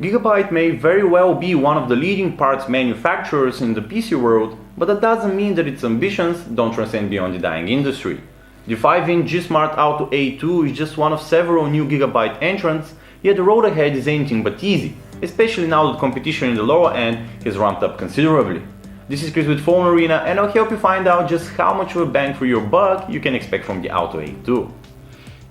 Gigabyte may very well be one of the leading parts manufacturers in the PC world, but that doesn't mean that its ambitions don't transcend beyond the dying industry. The 5-inch GSmart Alto A2 is just one of several new Gigabyte entrants, yet the road ahead is anything but easy, especially now that competition in the lower end has ramped up considerably. This is Chris with Phone Arena, and I'll help you find out just how much of a bang for your buck you can expect from the Alto A2.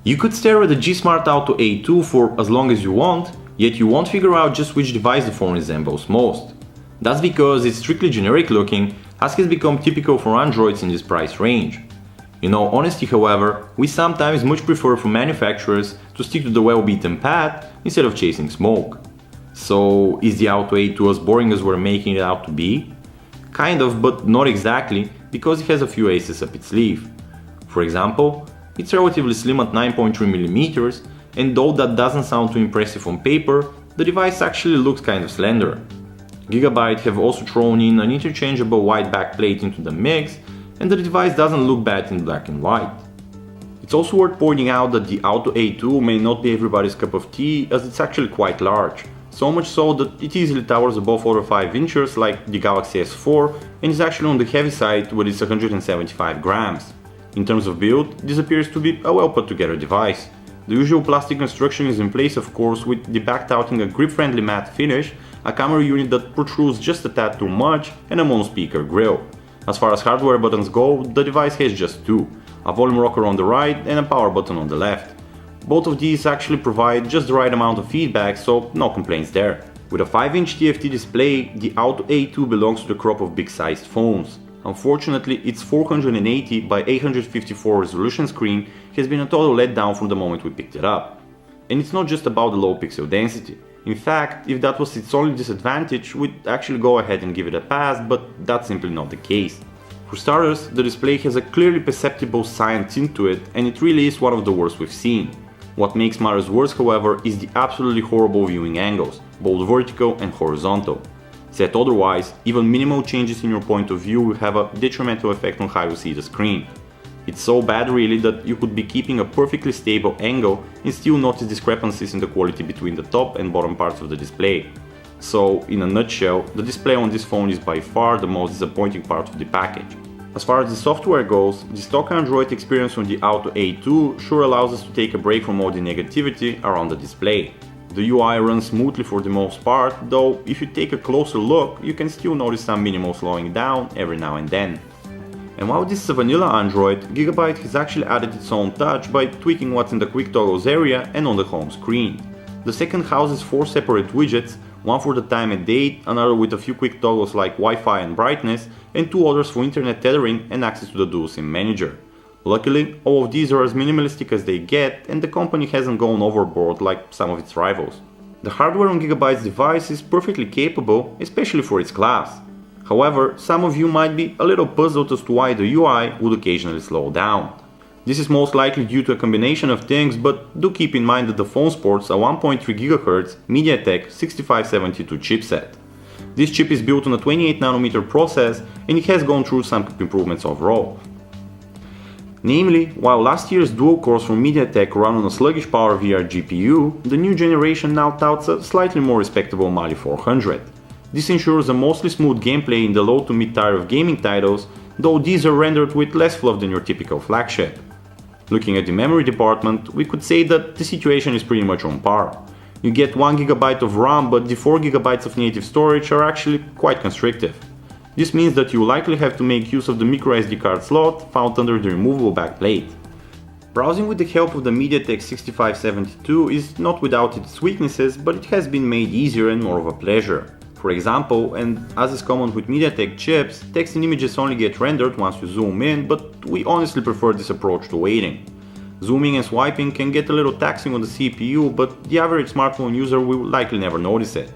You could stare at the GSmart Alto A2 for as long as you want, yet you won't figure out just which device the phone resembles most. That's because it's strictly generic looking, as has become typical for Androids in this price range. In all honesty, however, we sometimes much prefer for manufacturers to stick to the well-beaten path instead of chasing smoke. So, is the Alto A2 as boring as we're making it out to be? Kind of, but not exactly, because it has a few aces up its sleeve. For example, it's relatively slim at 9.3mm, and though that doesn't sound too impressive on paper, the device actually looks kind of slender. Gigabyte have also thrown in an interchangeable white backplate into the mix, and the device doesn't look bad in black and white. It's also worth pointing out that the Alto A2 may not be everybody's cup of tea, as it's actually quite large, so much so that it easily towers above other 5 inches like the Galaxy S4 and is actually on the heavy side with its 175 grams. In terms of build, this appears to be a well put together device. The usual plastic construction is in place, of course, with the back touting a grip-friendly matte finish, a camera unit that protrudes just a tad too much, and a mono-speaker grille. As far as hardware buttons go, the device has just two, a volume rocker on the right and a power button on the left. Both of these actually provide just the right amount of feedback, so no complaints there. With a 5-inch TFT display, the Alto A2 belongs to the crop of big-sized phones. Unfortunately, its 480 by 854 resolution screen has been a total letdown from the moment we picked it up. And it's not just about the low pixel density. In fact, if that was its only disadvantage, we'd actually go ahead and give it a pass, but that's simply not the case. For starters, the display has a clearly perceptible cyan tint to it, and it really is one of the worst we've seen. What makes matters worse, however, is the absolutely horrible viewing angles, both vertical and horizontal. Said otherwise, even minimal changes in your point of view will have a detrimental effect on how you see the screen. It's so bad really that you could be keeping a perfectly stable angle and still notice discrepancies in the quality between the top and bottom parts of the display. So, in a nutshell, the display on this phone is by far the most disappointing part of the package. As far as the software goes, the stock Android experience on the Alto A2 sure allows us to take a break from all the negativity around the display. The UI runs smoothly for the most part, though if you take a closer look, you can still notice some minimal slowing down every now and then. And while this is a vanilla Android, Gigabyte has actually added its own touch by tweaking what's in the quick toggles area and on the home screen. The second houses 4 separate widgets, one for the time and date, another with a few quick toggles like Wi-Fi and brightness, and 2 others for internet tethering and access to the dual SIM manager. Luckily, all of these are as minimalistic as they get, and the company hasn't gone overboard like some of its rivals. The hardware on Gigabyte's device is perfectly capable, especially for its class. However, some of you might be a little puzzled as to why the UI would occasionally slow down. This is most likely due to a combination of things, but do keep in mind that the phone sports a 1.3 GHz MediaTek 6572 chipset. This chip is built on a 28nm process, and it has gone through some improvements overall. Namely, while last year's dual cores from MediaTek run on a sluggish power VR GPU, the new generation now touts a slightly more respectable Mali 400. This ensures a mostly smooth gameplay in the low to mid tier of gaming titles, though these are rendered with less fluff than your typical flagship. Looking at the memory department, we could say that the situation is pretty much on par. You get 1GB of RAM, but the 4GB of native storage are actually quite constrictive. This means that you likely have to make use of the microSD card slot found under the removable backplate. Browsing with the help of the MediaTek 6572 is not without its weaknesses, but it has been made easier and more of a pleasure. For example, and as is common with MediaTek chips, text and images only get rendered once you zoom in, but we honestly prefer this approach to waiting. Zooming and swiping can get a little taxing on the CPU, but the average smartphone user will likely never notice it.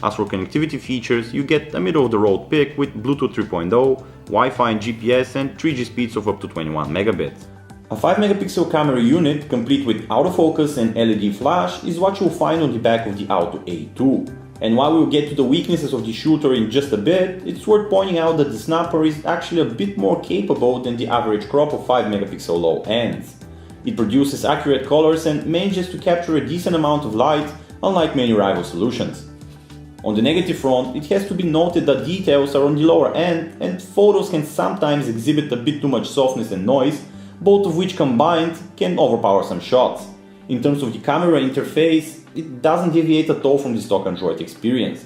As for connectivity features, you get a middle-of-the-road pick with Bluetooth 3.0, Wi-Fi and GPS, and 3G speeds of up to 21 megabits. A 5-megapixel camera unit, complete with autofocus and LED flash, is what you'll find on the back of the Alto A2. And while we'll get to the weaknesses of the shooter in just a bit, it's worth pointing out that the snapper is actually a bit more capable than the average crop of 5-megapixel low ends. It produces accurate colors and manages to capture a decent amount of light, unlike many rival solutions. On the negative front, it has to be noted that details are on the lower end and photos can sometimes exhibit a bit too much softness and noise, both of which combined can overpower some shots. In terms of the camera interface, it doesn't deviate at all from the stock Android experience.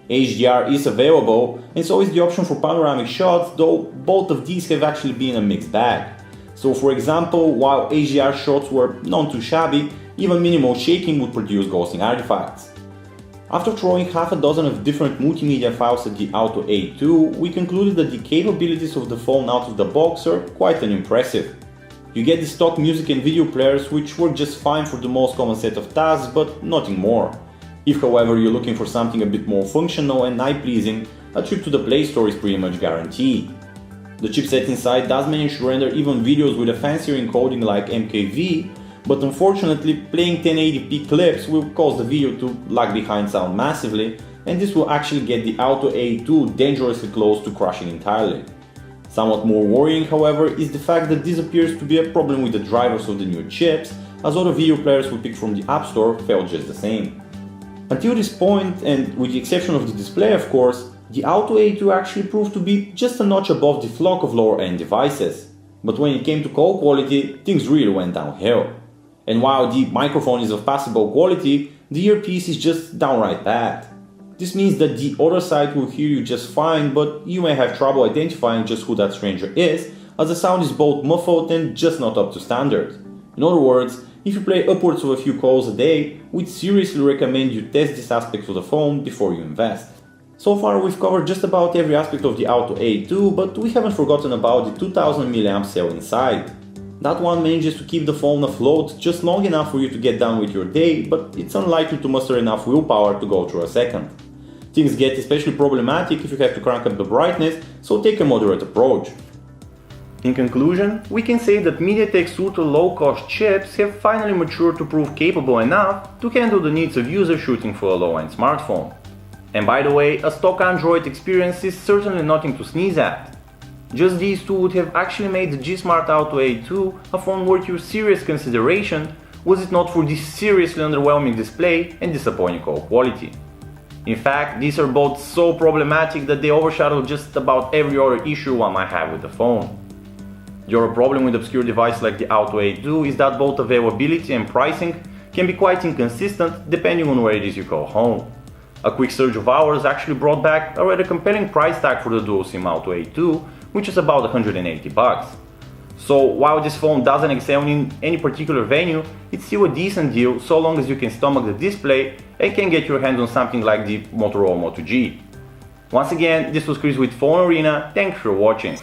HDR is available, and so is the option for panoramic shots, though both of these have actually been a mixed bag. So for example, while HDR shots were not too shabby, even minimal shaking would produce ghosting artifacts. After throwing half a dozen of different multimedia files at the Alto A2, we concluded that the capabilities of the phone out of the box are quite unimpressive. You get the stock music and video players, which work just fine for the most common set of tasks, but nothing more. If however you're looking for something a bit more functional and eye-pleasing, a trip to the Play Store is pretty much guaranteed. The chipset inside does manage to render even videos with a fancier encoding like MKV, but unfortunately playing 1080p clips will cause the video to lag behind sound massively, and this will actually get the Alto A2 dangerously close to crashing entirely. Somewhat more worrying, however, is the fact that this appears to be a problem with the drivers of the new chips, as other video players we picked from the App Store failed just the same. Until this point, and with the exception of the display of course, the Alto A2 actually proved to be just a notch above the flock of lower-end devices. But when it came to call quality, things really went downhill. And while the microphone is of passable quality, the earpiece is just downright bad. This means that the other side will hear you just fine, but you may have trouble identifying just who that stranger is, as the sound is both muffled and just not up to standard. In other words, if you play upwards of a few calls a day, we'd seriously recommend you test this aspect of the phone before you invest. So far we've covered just about every aspect of the Alto A2, but we haven't forgotten about the 2000 mAh cell inside. That one manages to keep the phone afloat just long enough for you to get done with your day, but it's unlikely to muster enough willpower to go through a second. Things get especially problematic if you have to crank up the brightness, so take a moderate approach. In conclusion, we can say that MediaTek's ultra low-cost chips have finally matured to prove capable enough to handle the needs of users shooting for a low-end smartphone. And by the way, a stock Android experience is certainly nothing to sneeze at. Just these two would have actually made the GSmart Alto A2 a phone worth your serious consideration, was it not for this seriously underwhelming display and disappointing call quality. In fact, these are both so problematic that they overshadow just about every other issue one might have with the phone. The other problem with obscure devices like the Alto A2 is that both availability and pricing can be quite inconsistent depending on where it is you call home. A quick search of ours actually brought back a rather compelling price tag for the dual SIM Alto A2, which is about $180. So while this phone doesn't excel in any particular venue, it's still a decent deal so long as you can stomach the display and can get your hands on something like the Motorola Moto G. Once again, this was Chris with Phone Arena, thanks for watching.